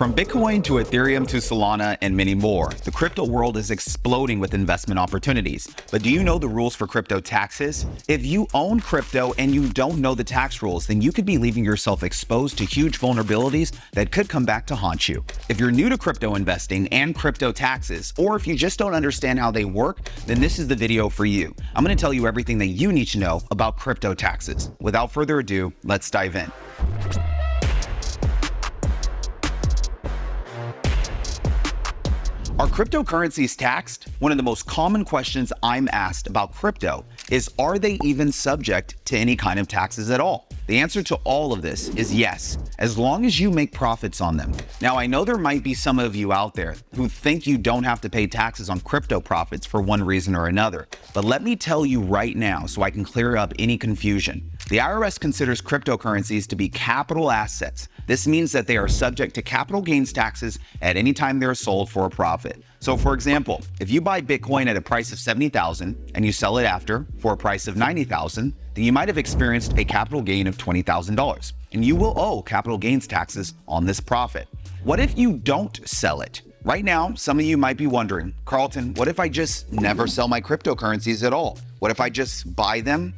From Bitcoin to Ethereum to Solana and many more, the crypto world is exploding with investment opportunities. But do you know the rules for crypto taxes? If you own crypto and you don't know the tax rules, then you could be leaving yourself exposed to huge vulnerabilities that could come back to haunt you. If you're new to crypto investing and crypto taxes, or if you just don't understand how they work, then this is the video for you. I'm going to tell you everything that you need to know about crypto taxes. Without further ado, let's dive in. Are cryptocurrencies taxed? One of the most common questions I'm asked about crypto is, are they even subject to any kind of taxes at all? The answer to all of this is yes, as long as you make profits on them. Now, I know there might be some of you out there who think you don't have to pay taxes on crypto profits for one reason or another, but let me tell you right now so I can clear up any confusion. The IRS considers cryptocurrencies to be capital assets. This means that they are subject to capital gains taxes at any time they're sold for a profit. So for example, if you buy Bitcoin at a price of $70,000 and you sell it after for a price of $90,000, then you might have experienced a capital gain of $20,000, and you will owe capital gains taxes on this profit. What if you don't sell it? Right now, some of you might be wondering, Karlton, what if I just never sell my cryptocurrencies at all? What if I just buy them,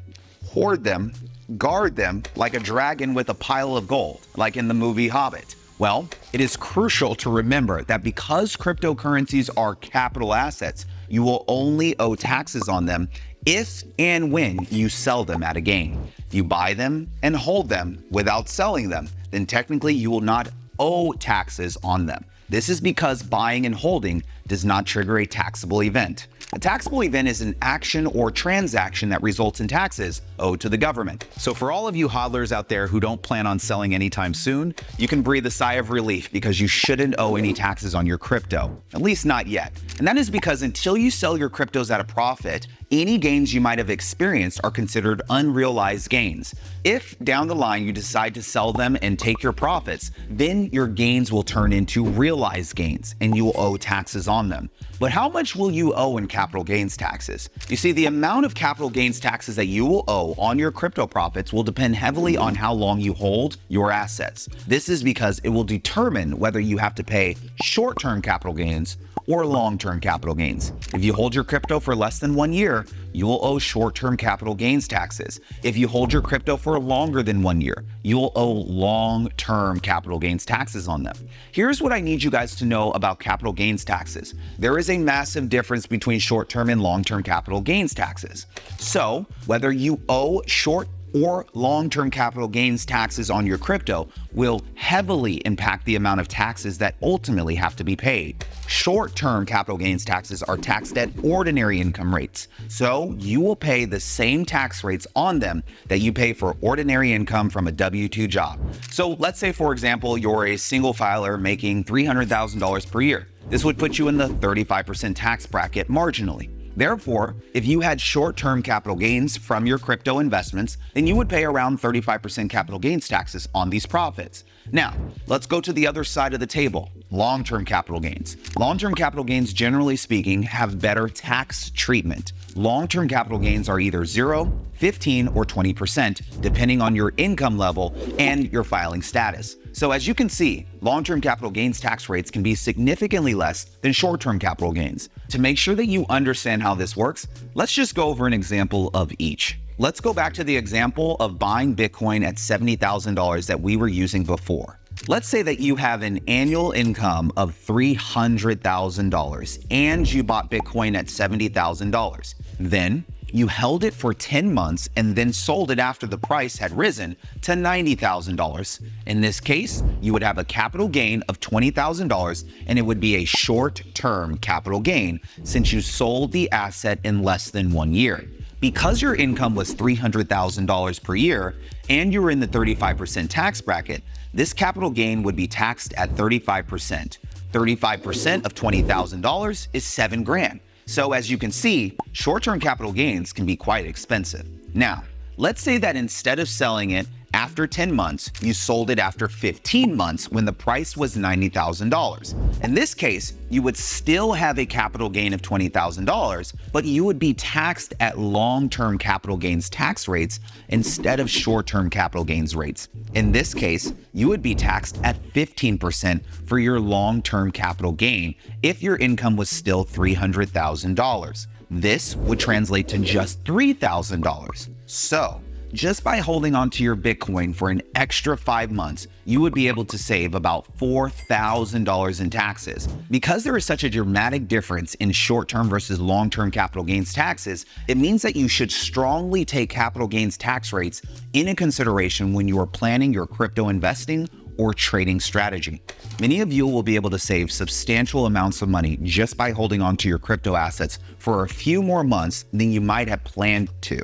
hoard them, guard them like a dragon with a pile of gold, like in the movie Hobbit? Well, it is crucial to remember that because cryptocurrencies are capital assets, you will only owe taxes on them if and when you sell them at a gain. If you buy them and hold them without selling them, then technically you will not owe taxes on them. This is because buying and holding does not trigger a taxable event. A taxable event is an action or transaction that results in taxes owed to the government. So for all of you hodlers out there who don't plan on selling anytime soon, you can breathe a sigh of relief because you shouldn't owe any taxes on your crypto, at least not yet. And that is because until you sell your cryptos at a profit, any gains you might have experienced are considered unrealized gains. If down the line you decide to sell them and take your profits, then your gains will turn into realized gains and you will owe taxes on them. But how much will you owe in capital gains taxes? You see, the amount of capital gains taxes that you will owe on your crypto profits will depend heavily on how long you hold your assets. This is because it will determine whether you have to pay short-term capital gains or long-term capital gains. If you hold your crypto for less than 1 year, you will owe short-term capital gains taxes. If you hold your crypto for longer than 1 year, you will owe long-term capital gains taxes on them. Here's what I need you guys to know about capital gains taxes. There is a massive difference between short-term and long-term capital gains taxes. So whether you owe short or long-term capital gains taxes on your crypto will heavily impact the amount of taxes that ultimately have to be paid. Short-term capital gains taxes are taxed at ordinary income rates, so you will pay the same tax rates on them that you pay for ordinary income from a W-2 job. So let's say, for example, you're a single filer making $300,000 per year. This would put you in the 35% tax bracket marginally. Therefore, if you had short-term capital gains from your crypto investments, then you would pay around 35% capital gains taxes on these profits. Now, let's go to the other side of the table, long-term capital gains. Long-term capital gains, generally speaking, have better tax treatment. Long-term capital gains are either 0, 15, or 20%, depending on your income level and your filing status. So as you can see, long-term capital gains tax rates can be significantly less than short-term capital gains. To make sure that you understand how this works, let's just go over an example of each. Let's go back to the example of buying Bitcoin at $70,000 that we were using before. Let's say that you have an annual income of $300,000 and you bought Bitcoin at $70,000. Then you held it for 10 months and then sold it after the price had risen to $90,000. In this case, you would have a capital gain of $20,000 and it would be a short-term capital gain since you sold the asset in less than 1 year. Because your income was $300,000 per year and you were in the 35% tax bracket, this capital gain would be taxed at 35%. 35% of $20,000 is $7,000. So as you can see, short-term capital gains can be quite expensive. Now, let's say that instead of selling it After 10 months, you sold it after 15 months when the price was $90,000. In this case, you would still have a capital gain of $20,000, but you would be taxed at long-term capital gains tax rates instead of short-term capital gains rates. In this case, you would be taxed at 15% for your long-term capital gain if your income was still $300,000. This would translate to just $3,000. So, just by holding onto your Bitcoin for an extra 5 months, you would be able to save about $4,000 in taxes. Because there is such a dramatic difference in short-term versus long-term capital gains taxes, it means that you should strongly take capital gains tax rates into consideration when you are planning your crypto investing or trading strategy. Many of you will be able to save substantial amounts of money just by holding onto your crypto assets for a few more months than you might have planned to.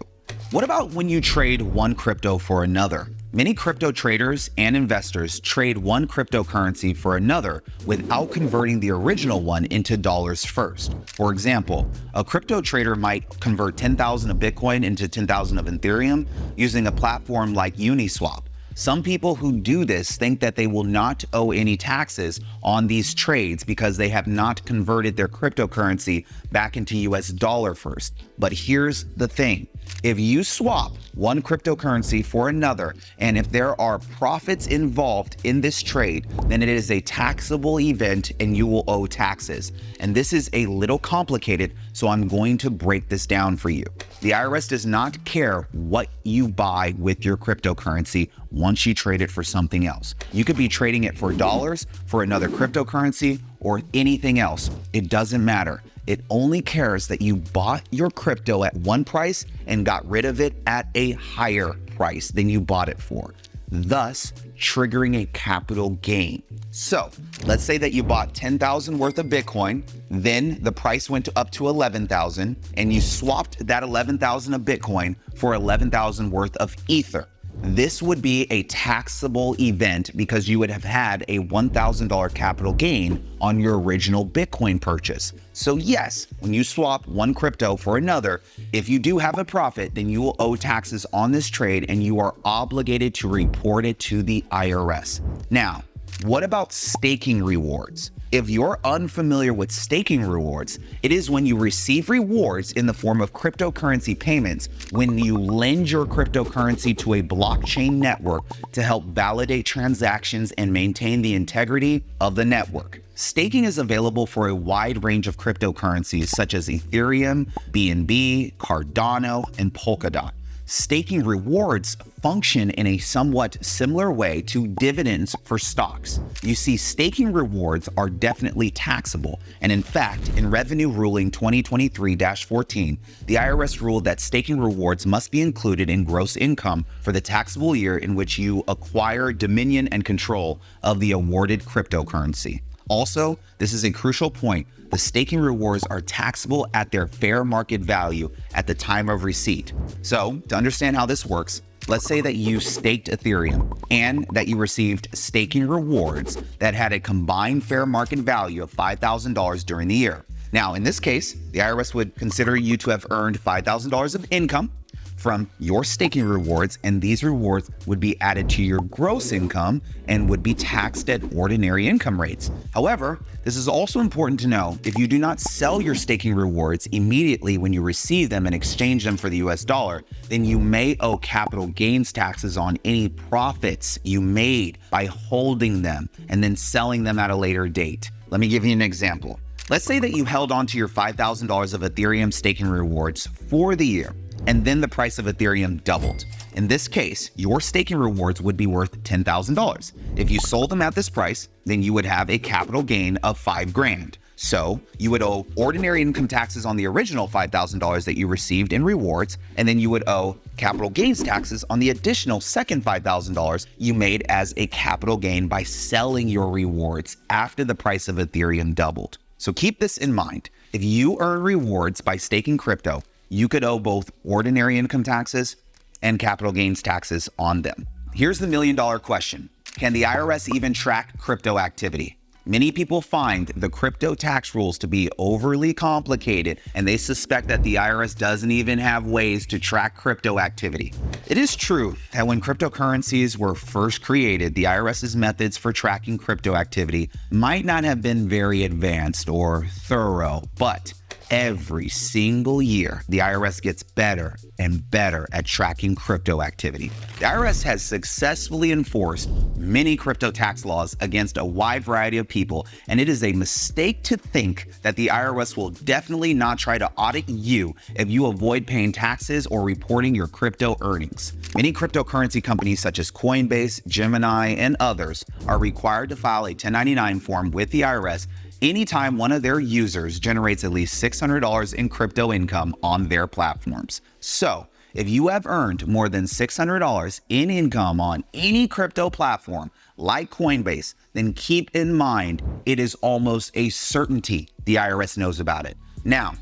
What about when you trade one crypto for another? Many crypto traders and investors trade one cryptocurrency for another without converting the original one into dollars first. For example, a crypto trader might convert 10,000 of Bitcoin into 10,000 of Ethereum using a platform like Uniswap. Some people who do this think that they will not owe any taxes on these trades because they have not converted their cryptocurrency back into US dollar first. But here's the thing. If you swap one cryptocurrency for another, and if there are profits involved in this trade, then it is a taxable event and you will owe taxes. And this is a little complicated, so I'm going to break this down for you. The IRS does not care what you buy with your cryptocurrency once you trade it for something else. You could be trading it for dollars, for another cryptocurrency, or anything else. It doesn't matter. It only cares that you bought your crypto at one price and got rid of it at a higher price than you bought it for, thus triggering a capital gain. So let's say that you bought 10,000 worth of Bitcoin, then the price went up to 11,000 and you swapped that 11,000 of Bitcoin for 11,000 worth of Ether. This would be a taxable event because you would have had a $1,000 capital gain on your original Bitcoin purchase. So yes, when you swap one crypto for another, if you do have a profit, then you will owe taxes on this trade and you are obligated to report it to the IRS. Now, what about staking rewards? If you're unfamiliar with staking rewards, it is when you receive rewards in the form of cryptocurrency payments when you lend your cryptocurrency to a blockchain network to help validate transactions and maintain the integrity of the network. Staking is available for a wide range of cryptocurrencies such as Ethereum, BNB, Cardano, and Polkadot. Staking rewards function in a somewhat similar way to dividends for stocks. You see, staking rewards are definitely taxable, and in fact, in Revenue Ruling 2023-14, the IRS ruled that staking rewards must be included in gross income for the taxable year in which you acquire dominion and control of the awarded cryptocurrency. Also, this is a crucial point. The staking rewards are taxable at their fair market value at the time of receipt. So, to understand how this works, let's say that you staked Ethereum and that you received staking rewards that had a combined fair market value of $5,000 during the year. Now, in this case, the IRS would consider you to have earned $5,000 of income from your staking rewards, and these rewards would be added to your gross income and would be taxed at ordinary income rates. However, this is also important to know, if you do not sell your staking rewards immediately when you receive them and exchange them for the US dollar, then you may owe capital gains taxes on any profits you made by holding them and then selling them at a later date. Let me give you an example. Let's say that you held onto your $5,000 of Ethereum staking rewards for the year, and then the price of Ethereum doubled. In this case, your staking rewards would be worth $10,000. If you sold them at this price, then you would have a capital gain of $5,000. So you would owe ordinary income taxes on the original $5,000 that you received in rewards, and then you would owe capital gains taxes on the additional second $5,000 you made as a capital gain by selling your rewards after the price of Ethereum doubled. So keep this in mind. If you earn rewards by staking crypto, you could owe both ordinary income taxes and capital gains taxes on them. Here's the $1 million question. Can the IRS even track crypto activity? Many people find the crypto tax rules to be overly complicated, and they suspect that the IRS doesn't even have ways to track crypto activity. It is true that when cryptocurrencies were first created, the IRS's methods for tracking crypto activity might not have been very advanced or thorough, but every single year, the IRS gets better and better at tracking crypto activity. The IRS has successfully enforced many crypto tax laws against a wide variety of people, and it is a mistake to think that the IRS will definitely not try to audit you if you avoid paying taxes or reporting your crypto earnings. Many cryptocurrency companies such as Coinbase, Gemini, and others are required to file a 1099 form with the IRS anytime one of their users generates at least $600 in crypto income on their platforms. So, if you have earned more than $600 in income on any crypto platform like Coinbase, then keep in mind it is almost a certainty the IRS knows about it. Now,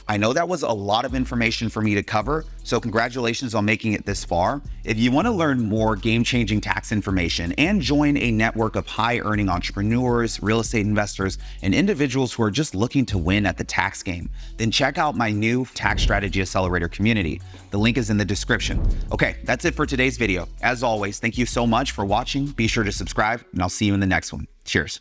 I know that was a lot of information for me to cover, so congratulations on making it this far. If you want to learn more game-changing tax information and join a network of high-earning entrepreneurs, real estate investors, and individuals who are just looking to win at the tax game, then check out my new Tax Strategy Accelerator community. The link is in the description. Okay, that's it for today's video. As always, thank you so much for watching. Be sure to subscribe, and I'll see you in the next one. Cheers.